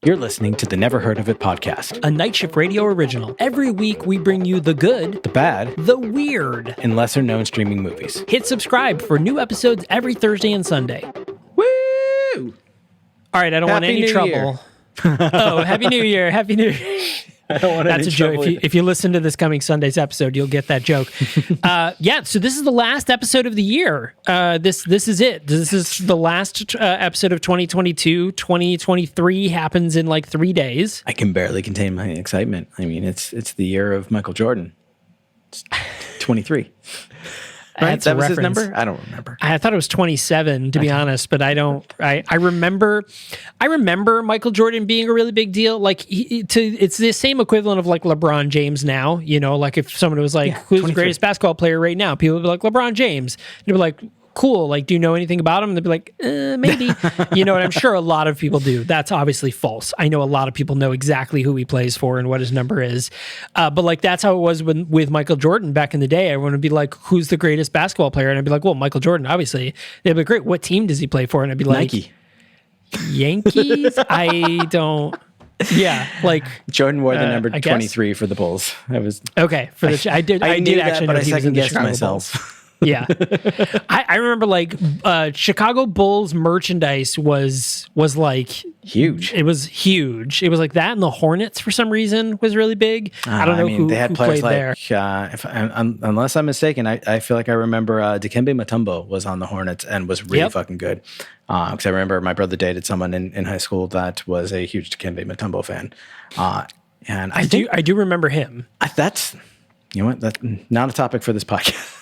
You're listening to the Never Heard of It podcast, a Night Shift Radio original. Every week we bring you the good, the bad, the weird, and lesser known streaming movies. Hit subscribe for new episodes every Thursday and Sunday. Woo! All right, I don't want any trouble. Oh, Happy New Year. Happy New Year. I don't want That's any a joke. trouble. If you listen to this coming Sunday's episode, you'll get that joke. So this is the last episode of the year. This is it. This is the last episode of 2022. 2023 happens in like 3 days. I can barely contain my excitement. I mean, it's the year of Michael Jordan. It's 23. Right? That's that a was his reference. number? I don't remember. I thought it was 27, to be honest, but I don't. I remember Michael Jordan being a really big deal. Like it's the same equivalent of like LeBron James now. You know, like if someone was like, "Who's 23. the greatest basketball player right now?" People would be like, "LeBron James." And they'd be like, "Cool. Like, do you know anything about him?" And they'd be like, "Maybe." You know, and I'm sure a lot of people do. That's obviously false. I know a lot of people know exactly who he plays for and what his number is. But like that's how it was with Michael Jordan back in the day. Everyone would be like, "Who's the greatest basketball player?" And I'd be like, "Well, Michael Jordan, obviously." They'd be like, "Great. What team does he play for?" And I'd be like, Nike. "Yankees." I don't. Yeah, like Jordan wore the number I guess. 23 for the Bulls. I was okay for the. I did knew actually that, but know I he was in the second-guessed Chicago myself. Bulls. Yeah, I remember like Chicago Bulls merchandise was like Huge. It was huge. It was like that, and the Hornets for some reason was really big. I don't know who, they had who players played like, there. unless I'm mistaken, I feel like I remember Dikembe Mutombo was on the Hornets and was really fucking good. Because I remember my brother dated someone in high school that was a huge Dikembe Mutombo fan. And I do remember him. That's, you know what, that's not a topic for this podcast.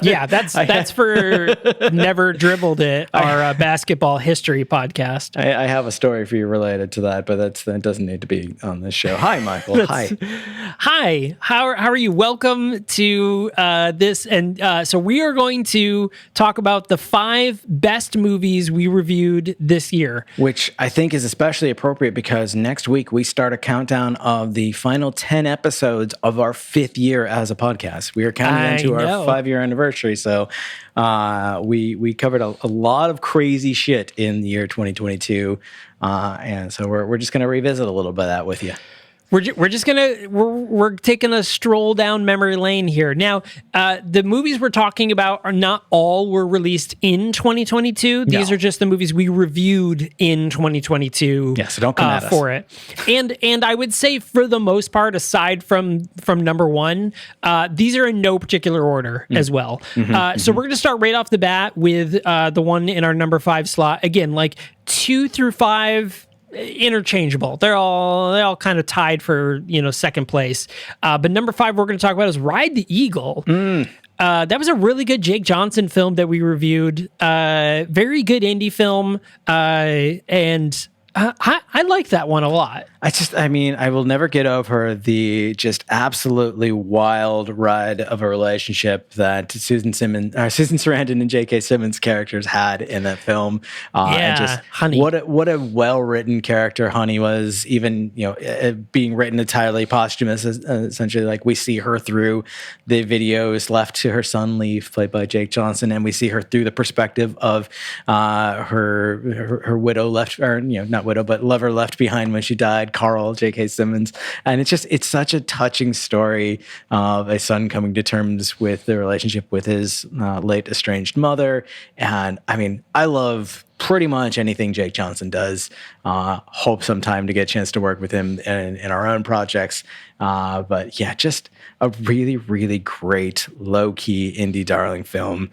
Yeah, that's for Never Dribbled It, our basketball history podcast. I have a story for you related to that, but that doesn't need to be on this show. Hi, Michael. Hi. How are you? Welcome to this. And so we are going to talk about the 5 best movies we reviewed this year. Which I think is especially appropriate because next week we start a countdown of the final 10 episodes of our 5th year as a podcast. We are counting into our 5-year anniversary. So we covered a lot of crazy shit in the year 2022. And so we're just going to revisit a little bit of that with you. We're taking a stroll down memory lane here. Now, the movies we're talking about are not all were released in 2022. These are just the movies we reviewed in 2022. Yeah, so don't come at us for it. And I would say for the most part, aside from number 1, these are in no particular order as well. So we're going to start right off the bat with the one in our number 5 slot. Again, like 2 through 5. Interchangeable. They're all kind of tied for second place. But number 5 we're going to talk about is Ride the Eagle. That was a really good Jake Johnson film that we reviewed. Very good indie film, and I like that one a lot. I will never get over the just absolutely wild ride of a relationship that Susan Sarandon and J.K. Simmons characters had in that film. And just Honey. What a well-written character Honey was, even, being written entirely posthumous, essentially. Like, we see her through the videos left to her son, Leaf, played by Jake Johnson, and we see her through the perspective of her widow left, or, not widow, but lover left behind when she died, Carl, J.K. Simmons. And it's such a touching story of a son coming to terms with the relationship with his late estranged mother. And I love pretty much anything Jake Johnson does. Hope sometime to get a chance to work with him in our own projects. But yeah, just a really, really great low-key indie darling film.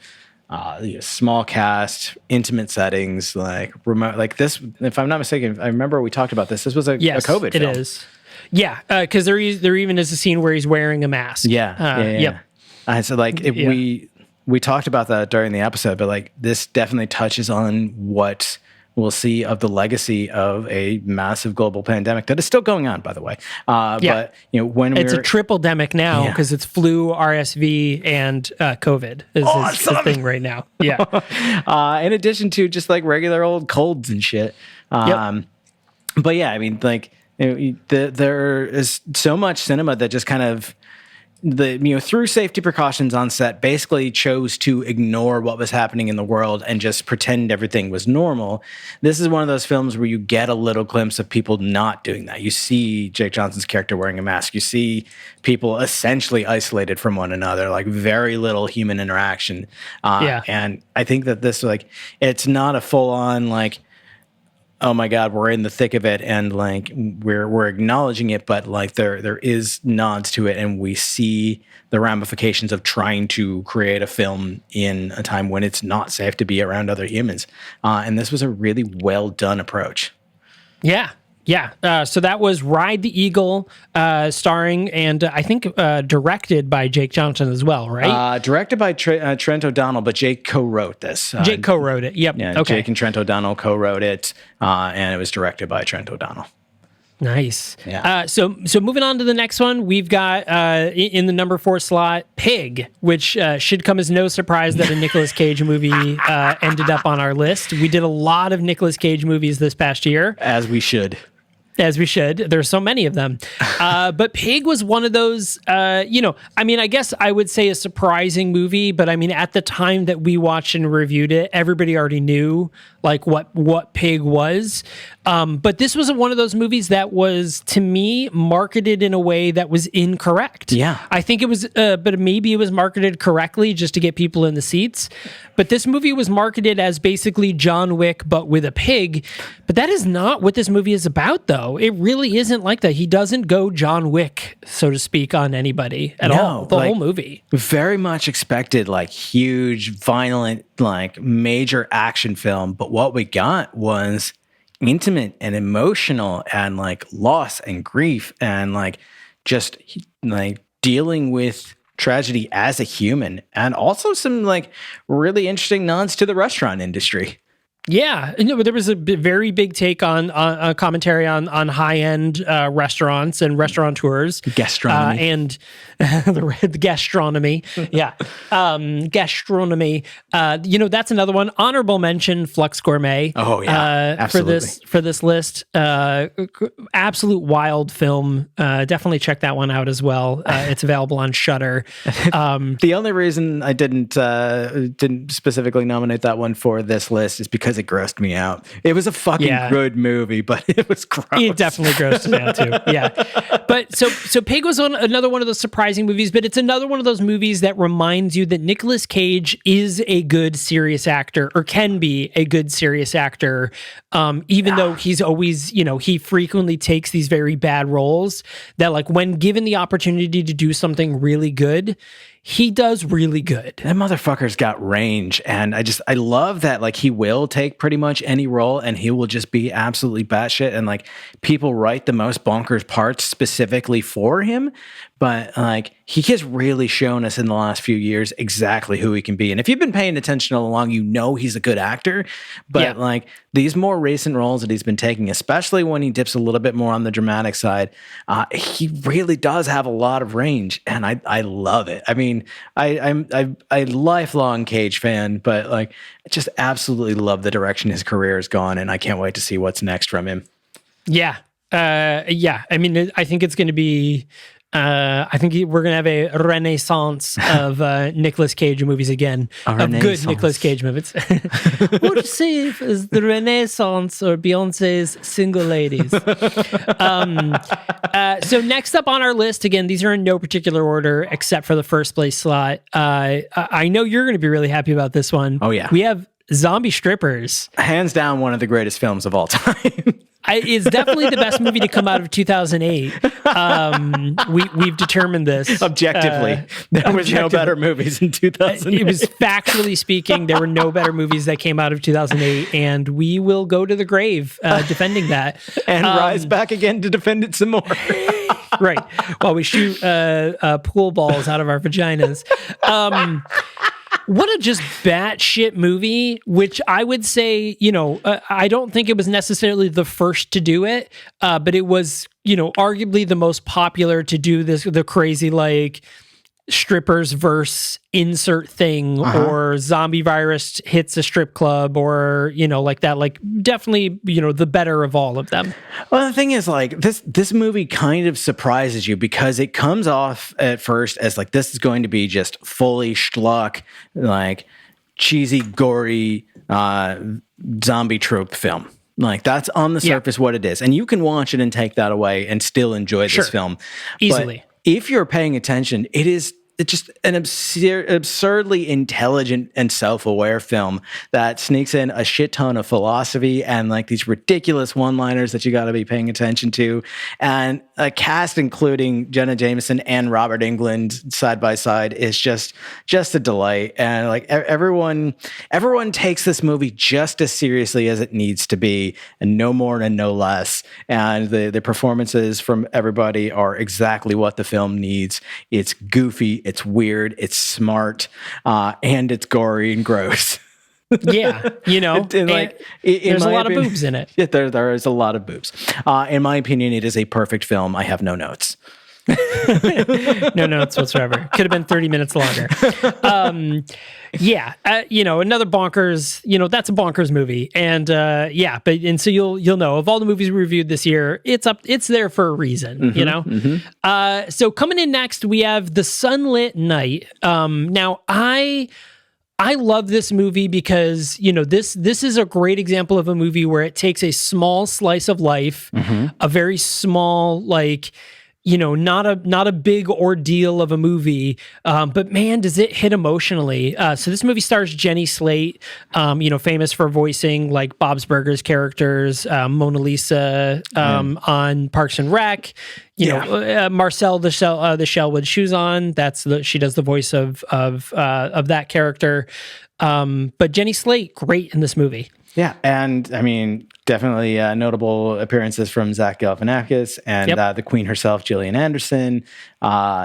Small cast, intimate settings, like remote, like this. If I'm not mistaken, I remember we talked about this. This was a COVID film. It is. Yeah, because there even is a scene where he's wearing a mask. Yeah. So we talked about that during the episode, but like this definitely touches on what we'll see of the legacy of a massive global pandemic that is still going on, by the way. But when it's a triple-demic now because it's flu, RSV, and COVID is the thing right now. Yeah. In addition to just like regular old colds and shit. But yeah, there is so much cinema that just kind of through safety precautions on set, basically chose to ignore what was happening in the world and just pretend everything was normal. This is one of those films where you get a little glimpse of people not doing that. You see Jake Johnson's character wearing a mask. You see people essentially isolated from one another, like very little human interaction. And I think that this, like, it's not a full on, like, oh my God, we're in the thick of it, and like we're acknowledging it, but like there is nods to it, and we see the ramifications of trying to create a film in a time when it's not safe to be around other humans. And this was a really well done approach. Yeah. Yeah. So that was Ride the Eagle, starring and I think directed by Jake Johnson as well, right? Directed by Trent O'Donnell, but Jake co-wrote this. Jake co-wrote it. Yep. Yeah, okay. Jake and Trent O'Donnell co-wrote it, and it was directed by Trent O'Donnell. Nice. Yeah. So moving on to the next one, we've got in the number 4 slot, Pig, which should come as no surprise that a Nicolas Cage movie ended up on our list. We did a lot of Nicolas Cage movies this past year. As we should. As we should. There's so many of them. But Pig was one of those, I guess I would say a surprising movie, but I mean, at the time that we watched and reviewed it, everybody already knew like what Pig was. But this was one of those movies that was, to me, marketed in a way that was incorrect. Yeah. I think it was, but maybe it was marketed correctly just to get people in the seats. But this movie was marketed as basically John Wick, but with a pig. But that is not what this movie is about, though. It really isn't like that. He doesn't go John Wick, so to speak, on anybody at all. The whole movie. Very much expected, like, huge, violent, like, major action film. But what we got was intimate and emotional and, like, loss and grief and, like, just, like, dealing with tragedy as a human, and also some, like, really interesting nods to the restaurant industry. Yeah, there was a very big take on a commentary on high-end restaurants and restaurateurs. Gastronomy. And the gastronomy. Yeah. Gastronomy. That's another one. Honorable mention, Flux Gourmet. Oh, yeah. Absolutely. For this list. Absolute wild film. Definitely check that one out as well. It's available on Shudder. The only reason I didn't specifically nominate that one for this list is because it grossed me out. It was a fucking good movie, but it was gross. It definitely grossed me out too. Yeah. But so Pig was another one of those surprising movies, but it's another one of those movies that reminds you that Nicolas Cage is a good serious actor, or can be a good serious actor, even though he's always, he frequently takes these very bad roles that, like, when given the opportunity to do something really good, he does really good. That motherfucker's got range, and I love that, like, he will take pretty much any role and he will just be absolutely batshit, and like people write the most bonkers parts specifically for him, but like he has really shown us in the last few years exactly who he can be. And if you've been paying attention all along, he's a good actor, but like these more recent roles that he's been taking, especially when he dips a little bit more on the dramatic side, he really does have a lot of range, and I love it. I mean, I'm a lifelong Cage fan, but like I just absolutely love the direction his career has gone, and I can't wait to see what's next from him. Yeah. I mean, I think it's going to be, I think we're going to have a renaissance of Nicolas Cage movies again. Of good Nicolas Cage movies. What would you say is the renaissance or Beyonce's Single Ladies? So next up on our list, again, these are in no particular order except for the first place slot. I know you're going to be really happy about this one. Oh, yeah. We have Zombie Strippers. Hands down, one of the greatest films of all time. It's definitely the best movie to come out of 2008. We've determined this objectively. There was no better movies in 2008. It was factually speaking, there were no better movies that came out of 2008, and we will go to the grave defending that and rise back again to defend it some more. Right, while we shoot pool balls out of our vaginas. What a just batshit movie, which I would say, I don't think it was necessarily the first to do it, but it was, arguably the most popular to do this, the crazy, like, strippers verse insert thing, or zombie virus hits a strip club, or like that. Like definitely, the better of all of them. Well, the thing is, like, this movie kind of surprises you because it comes off at first as like this is going to be just fully schlock, like cheesy, gory zombie trope film. Like that's on the surface what it is, and you can watch it and take that away and still enjoy this film easily. But if you're paying attention, it's just an absurdly intelligent and self-aware film that sneaks in a shit ton of philosophy and like these ridiculous one-liners that you got to be paying attention to, and a cast including Jenna Jameson and Robert Englund side by side is just a delight. And like everyone takes this movie just as seriously as it needs to be, and no more and no less. And the performances from everybody are exactly what the film needs. It's goofy, it's weird, it's smart, and it's gory and gross. Yeah, and like, there's a lot of boobs in it. Yeah, there is a lot of boobs. In my opinion, it is a perfect film. I have no notes. No notes whatsoever. Could have been 30 minutes longer. Another bonkers, that's a bonkers movie. And so you'll know of all the movies we reviewed this year, it's there for a reason, So coming in next, we have The Sunlit Night. Now I love this movie because, this is a great example of a movie where it takes a small slice of life, a very small, like, not a big ordeal of a movie, but man, does it hit emotionally. So this movie stars Jenny Slate, famous for voicing like Bob's Burgers characters, Mona Lisa on Parks and Rec. Marcel the Shellwood Shoes on. She does the voice of that character. But Jenny Slate, great in this movie. Yeah, and I mean, definitely notable appearances from Zach Galifianakis and the Queen herself, Gillian Anderson.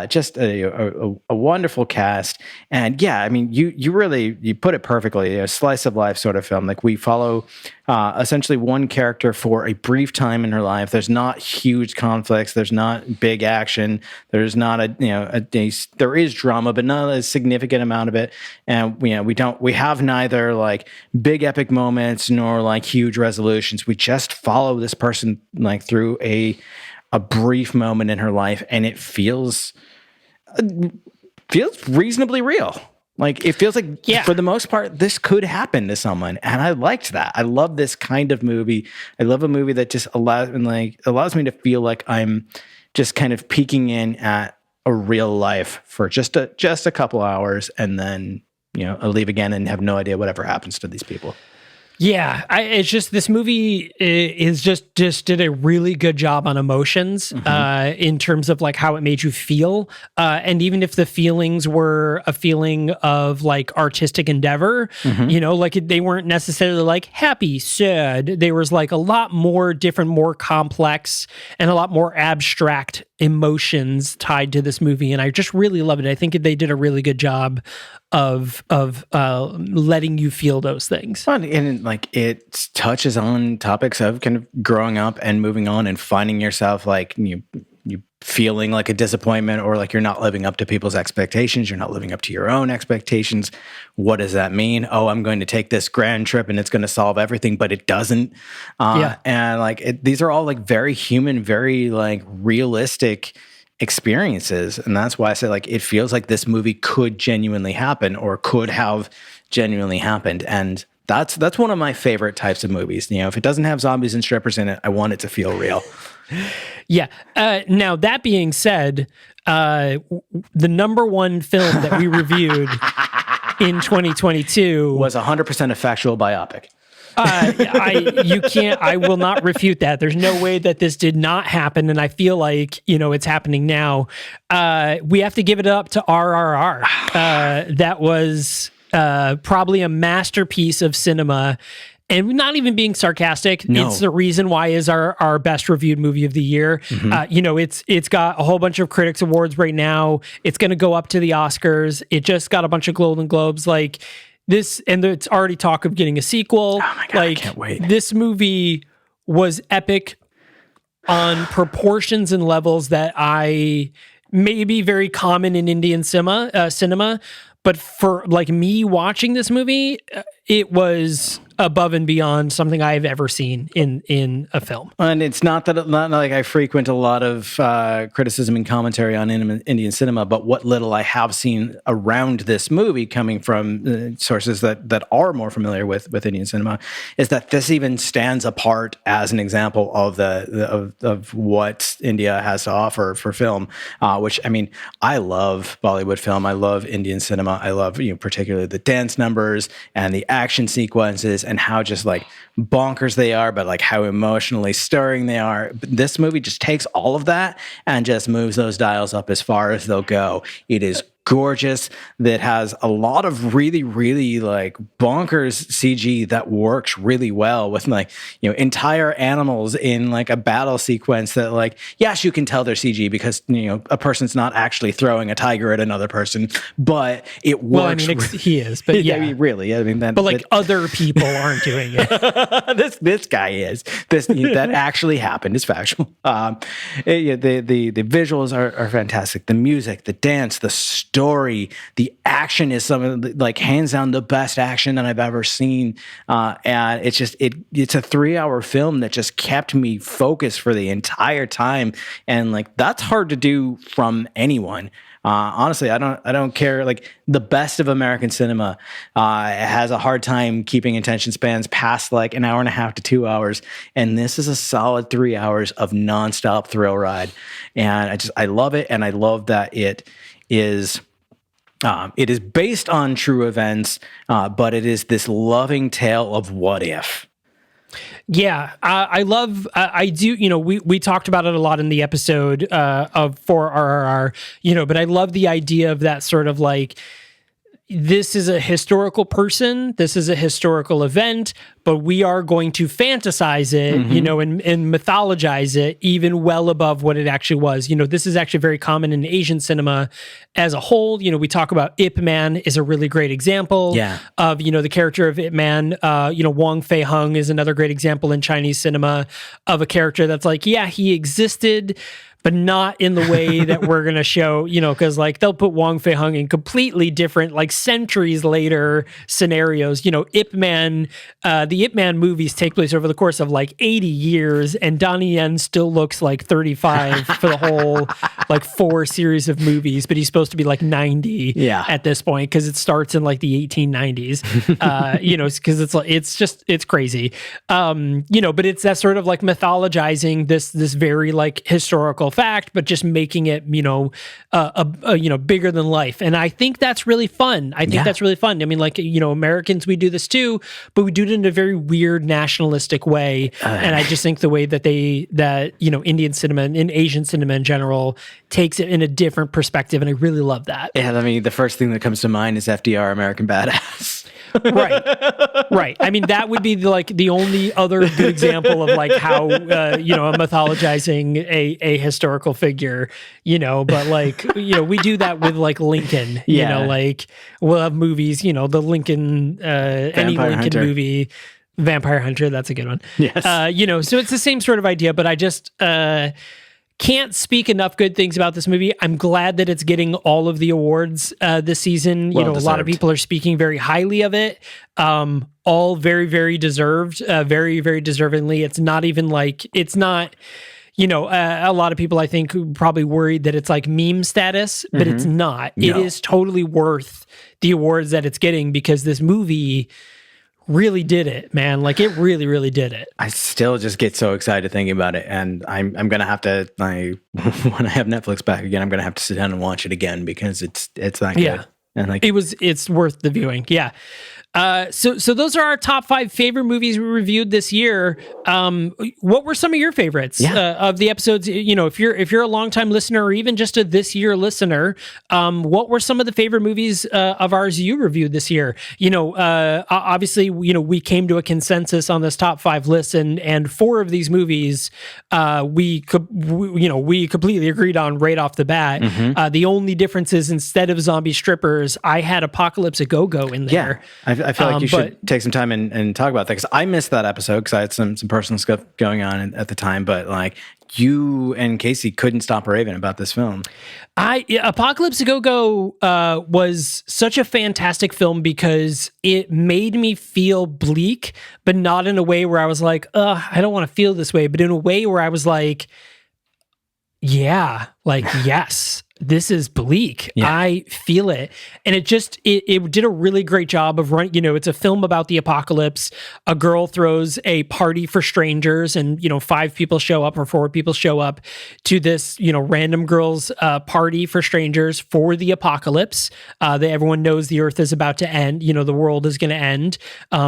Just a wonderful cast, and I mean, you really put it perfectly. A slice of life sort of film. Like we follow essentially one character for a brief time in her life. There's not huge conflicts. There's not big action. There's not there is drama, but not a significant amount of it. And we have neither like big epic moments nor like huge resolutions. We just follow this person like through a brief moment in her life, and it feels reasonably real. Like it feels like for the most part, this could happen to someone. And I liked that. I love this kind of movie. I love a movie that just allows me to feel like I'm just kind of peeking in at a real life for just a couple hours, and then, I leave again and have no idea whatever happens to these people. Yeah, it's just this movie is just did a really good job on emotions in terms of like how it made you feel, and even if the feelings were a feeling of like artistic endeavor, like they weren't necessarily like happy, sad. There was like a lot more different, more complex, and a lot more abstract emotions tied to this movie, and I just really love it. I think they did a really good job of letting you feel those things. And like it touches on topics of kind of growing up and moving on and finding yourself like you feeling like a disappointment, or like you're not living up to people's expectations. You're not living up to your own expectations. What does that mean? Oh, I'm going to take this grand trip and it's going to solve everything, but it doesn't. And like these are all like very human, very like realistic experiences, and that's why I say like it feels like this movie could genuinely happen, or could have genuinely happened. And that's one of my favorite types of movies. If it doesn't have zombies and strippers in it, I want it to feel real. Yeah. Now that being said, the number one film that we reviewed in 2022 was 100% a factual biopic. I will not refute that. There's no way that this did not happen, and I feel like it's happening now. We have to give it up to RRR. That was probably a masterpiece of cinema, and not even being sarcastic. No. It's the reason why is our best reviewed movie of the year. It's got a whole bunch of critics awards right now. It's going to go up to the Oscars. It just got a bunch of Golden Globes. Like this, and it's already talk of getting a sequel. Oh my God, I can't wait. This movie was epic on proportions and levels that I maybe very common in Indian cinema, but for like me watching this movie, it was above and beyond something I've ever seen in a film. And it's not like I frequent a lot of criticism and commentary on Indian cinema, but what little I have seen around this movie coming from sources that are more familiar with Indian cinema is that this even stands apart as an example of of what India has to offer for film. Which, I mean, I love Bollywood film. I love Indian cinema. I love, particularly the dance numbers and the action sequences and how just like bonkers they are, but like how emotionally stirring they are. But this movie just takes all of that and just moves those dials up as far as they'll go. It is gorgeous. That has a lot of really, really like bonkers CG that works really well with like, entire animals in like a battle sequence that like, yes, you can tell they're CG because, a person's not actually throwing a tiger at another person, but it works. Well, I mean, he is, but yeah. I mean, really. I mean, other people aren't doing it. this guy is. That actually happened. It's factual. The visuals are fantastic. The music, the dance, the story, the action is some of the, like hands down the best action that I've ever seen. And it's just it's a 3-hour film that just kept me focused for the entire time. And like that's hard to do from anyone. Honestly, I don't care. Like the best of American cinema has a hard time keeping attention spans past like an hour and a half to 2 hours, and this is a solid 3 hours of nonstop thrill ride. And I love it, and I love that it is based on true events, but it is this loving tale of what if. Yeah, I love. I do. We talked about it a lot in the episode of for RRR. But I love the idea of that sort of like, this is a historical person, this is a historical event, but we are going to fantasize it, and mythologize it even well above what it actually was. This is actually very common in Asian cinema as a whole. We talk about Ip Man is a really great example of, the character of Ip Man. Wong Fei Hung is another great example in Chinese cinema of a character that's like, yeah, he existed, but not in the way that we're going to show, because like they'll put Wong Fei Hung in completely different, like centuries later scenarios. Ip Man, the Ip Man movies take place over the course of like 80 years, and Donnie Yen still looks like 35 for the whole like 4 series of movies, but he's supposed to be like 90 at this point because it starts in like the 1890s, because it's crazy. But it's that sort of like mythologizing this very like historical fact, but just making it, bigger than life. And I think that's really fun. I mean, like, Americans, we do this too, but we do it in a very weird nationalistic way. And I just think the way that Indian cinema and Asian cinema in general takes it in a different perspective. And I really love that. Yeah. I mean, the first thing that comes to mind is FDR, American Badass. Right. I mean, that would be the only other good example of like how mythologizing a historical figure, but like, we do that with like Lincoln, like we'll have movies, the Lincoln, any Lincoln Hunter movie, Vampire Hunter, that's a good one. Yes. So it's the same sort of idea, but I just, can't speak enough good things about this movie. I'm glad that it's getting all of the awards this season. A lot of people are speaking very highly of it. All very, very deserved, very, very deservingly. It's not even like, it's not, a lot of people I think probably worried that it's like meme status, but it's not. No. It is totally worth the awards that it's getting because this movie really did it, man. Like it really, really did it. I still just get so excited thinking about it, and I'm gonna have to when I have Netflix back again, I'm gonna have to sit down and watch it again because it's that good. And like it's worth the viewing. Yeah. So those are our top 5 favorite movies we reviewed this year. What were some of your favorites of the episodes? If you're a longtime listener or even just a this year listener, what were some of the favorite movies of ours you reviewed this year? Obviously, we came to a consensus on this top 5 list, and 4 of these movies we completely agreed on right off the bat. The only difference is instead of Zombie Strippers, I had Apocalypse a Go-Go in there. I feel like you should take some time and talk about that because I missed that episode because I had some personal stuff going on at the time. But like, you and Casey couldn't stop raving about this film. Apocalypse A Go-Go was such a fantastic film because it made me feel bleak, but not in a way where I was like, I don't want to feel this way, but in a way where I was like, yeah, like, yes, this is bleak. Yeah. I feel it. And it did a really great job of running, it's a film about the apocalypse. A girl throws a party for strangers and, 5 people show up or 4 people show up to this, random girls party for strangers for the apocalypse. Everyone knows the earth is about to end. The world is going to end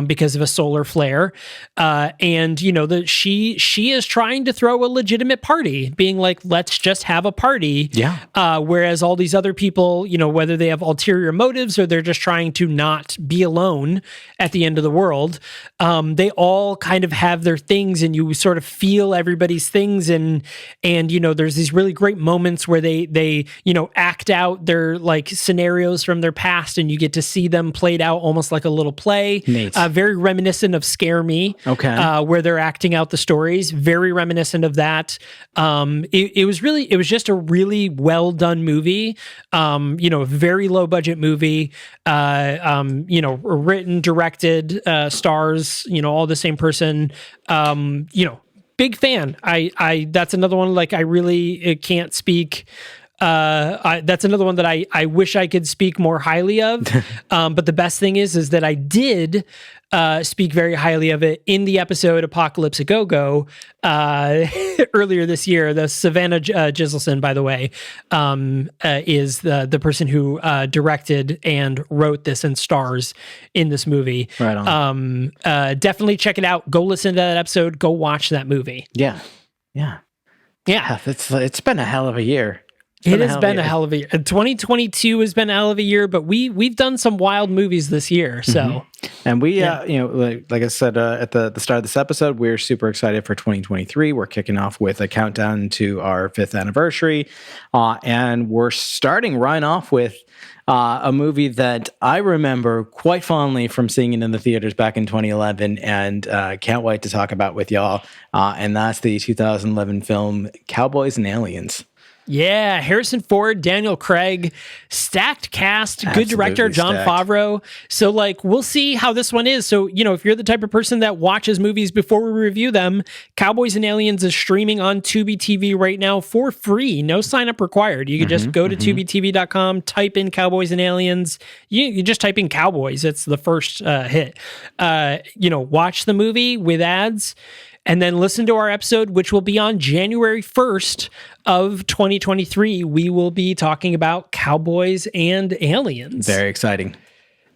because of a solar flare. And, she is trying to throw a legitimate party, being like, let's just have a party. Yeah. Whereas all these other people, whether they have ulterior motives or they're just trying to not be alone at the end of the world, they all kind of have their things, and you sort of feel everybody's things. And there's these really great moments where they act out their like scenarios from their past, and you get to see them played out almost like a little play. Very reminiscent of Scare Me. Okay. Where they're acting out the stories. Very reminiscent of that. It was just a really well done movie, very low budget movie, written, directed, stars, all the same person, big fan. I that's another one, like, I really can't speak. That's another one that I wish I could speak more highly of. But the best thing is that I did speak very highly of it in the episode Apocalypse A Go-Go earlier this year. The Savannah Giselson, by the way, is the person who directed and wrote this and stars in this movie. Right on. Definitely check it out. Go listen to that episode. Go watch that movie. Yeah. It's been a hell of a year. It has been a hell of a year. 2022 has been a hell of a year, but we've done some wild movies this year. So, and we, like I said at the start of this episode, we're super excited for 2023. We're kicking off with a countdown to our 5th anniversary, and we're starting right off with a movie that I remember quite fondly from seeing it in the theaters back in 2011, and can't wait to talk about with y'all. And that's the 2011 film Cowboys and Aliens. Yeah, Harrison Ford, Daniel Craig, stacked cast, Absolutely good director, Jon Favreau. So, like, we'll see how this one is. So, if you're the type of person that watches movies before we review them, Cowboys and Aliens is streaming on Tubi TV right now for free. No sign up required. You can just go to tubitv.com, type in Cowboys and Aliens. You just type in Cowboys. It's the first hit. Watch the movie with ads, and then listen to our episode, which will be on January 1st of 2023. We will be talking about Cowboys and Aliens. Very exciting.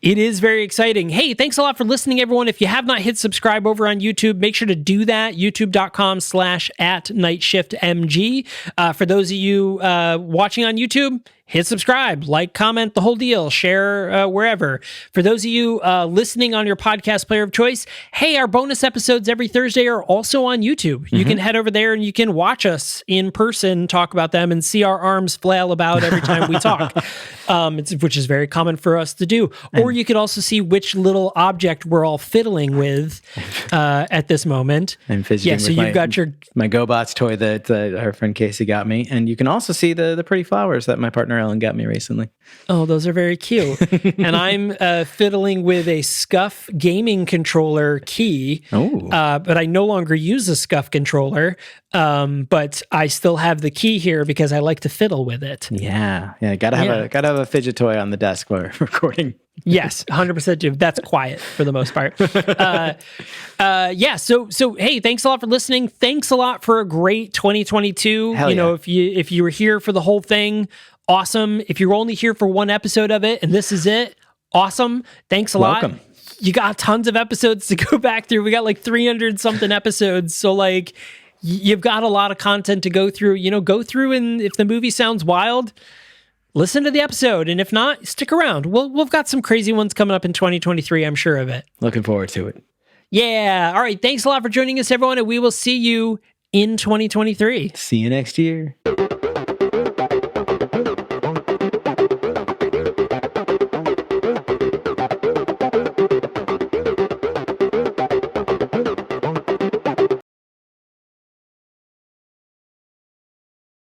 It is very exciting. Hey, thanks a lot for listening, everyone. If you have not hit subscribe over on YouTube, make sure to do that. YouTube.com/@nightshiftmg. For those of you watching on YouTube, hit subscribe, like, comment, the whole deal, share wherever. For those of you listening on your podcast player of choice, hey, our bonus episodes every Thursday are also on YouTube. You can head over there and you can watch us in person, talk about them, and see our arms flail about every time we talk, which is very common for us to do. Or you could also see which little object we're all fiddling with at this moment. I'm fidgeting with you've got my GoBots toy that our friend Casey got me. And you can also see the pretty flowers that my partner Ellen got me recently. Oh, those are very cute. And I'm fiddling with a Scuf gaming controller key. But I no longer use a Scuf controller. But I still have the key here because I like to fiddle with it. Yeah. Gotta have a fidget toy on the desk while we're recording. Yes, 100%. That's quiet for the most part. So hey, thanks a lot for listening. Thanks a lot for a great 2022. If you were here for the whole thing, awesome. If you're only here for one episode of it and this is it, awesome. Thanks a lot. You got tons of episodes to go back through. We got like 300 something episodes. So like, you've got a lot of content to go through. Go through, and if the movie sounds wild, listen to the episode. And if not, stick around. We've got some crazy ones coming up in 2023. I'm sure of it. Looking forward to it. Yeah. All right. Thanks a lot for joining us, everyone. And we will see you in 2023. See you next year.